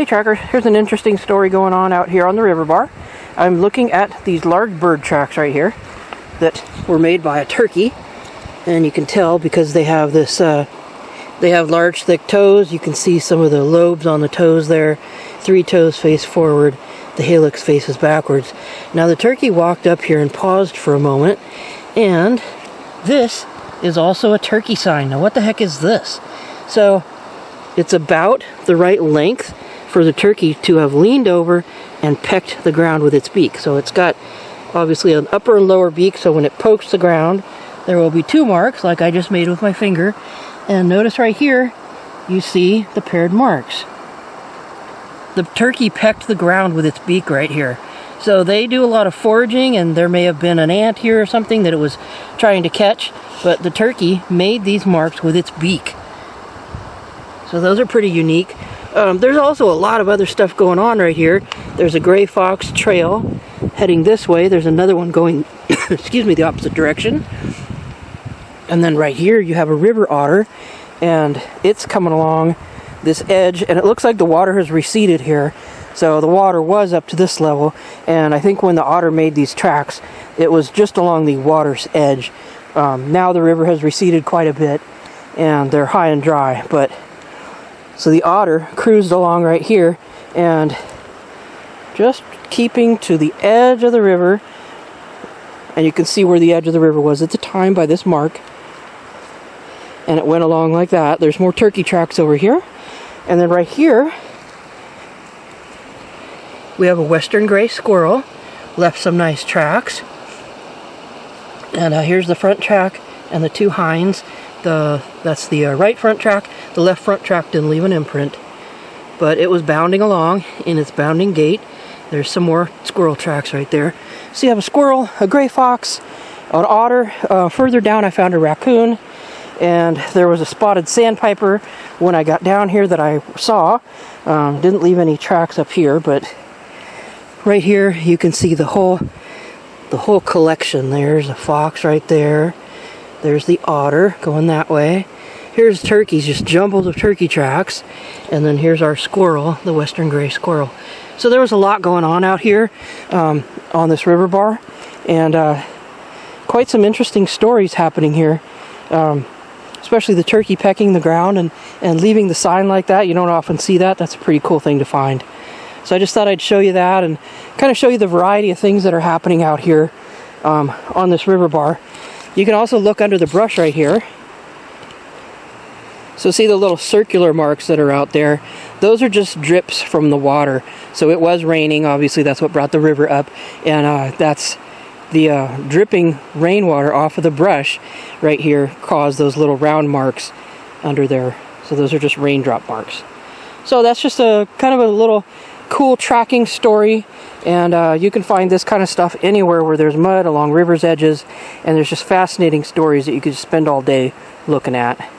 Hey trackers, here's an interesting story going on out here on the river bar. I'm looking at these large bird tracks right here that were made by a turkey, and you can tell because they have this they have large thick toes. You can see some of the lobes on the toes there. 3 toes face forward, the helix faces backwards. Now the turkey walked up here and paused for a moment, and this is also a turkey sign. Now what the heck is this? So it's about the right length for the turkey to have leaned over and pecked the ground with its beak. So it's got obviously an upper and lower beak, so when it pokes the ground there will be 2 marks like I just made with my finger. And notice right here you see the paired marks. The turkey pecked the ground with its beak right here. So they do a lot of foraging, and there may have been an ant here or something that it was trying to catch, but the turkey made these marks with its beak. So those are pretty unique. There's also a lot of other stuff going on right here. There's a gray fox trail heading this way. There's another one going, excuse me, the opposite direction. And then right here you have a river otter, and it's coming along this edge, and it looks like the water has receded here. So the water was up to this level, and I think when the otter made these tracks, it was just along the water's edge. Now the river has receded quite a bit, and they're high and dry. But so the otter cruised along right here, and just keeping to the edge of the river, and you can see where the edge of the river was at the time by this mark, and it went along like that. There's more turkey tracks over here, and then right here we have a western gray squirrel, left some nice tracks. And here's the front track and the 2 hinds. That's the right front track. The left front track didn't leave an imprint, but it was bounding along in its bounding gait. There's some more squirrel tracks right there. So you have a squirrel, a gray fox, an otter. Further down I found a raccoon, and there was a spotted sandpiper when I got down here that I saw. Didn't leave any tracks up here, but right here you can see the whole collection. There's a fox right there. There's the otter going that way. Here's turkeys, just jumbled of turkey tracks. And then here's our squirrel, the western gray squirrel. So there was a lot going on out here on this river bar, and quite some interesting stories happening here. Especially the turkey pecking the ground and leaving the sign like that. You don't often see that. That's a pretty cool thing to find. So I just thought I'd show you that and kind of show you the variety of things that are happening out here on this river bar. You can also look under the brush right here. So see the little circular marks that are out there? Those are just drips from the water. So it was raining, obviously that's what brought the river up, and that's the dripping rainwater off of the brush right here caused those little round marks under there. So those are just raindrop marks. So that's just a kind of a little cool tracking story, and you can find this kind of stuff anywhere where there's mud along rivers' edges, and there's just fascinating stories that you could spend all day looking at.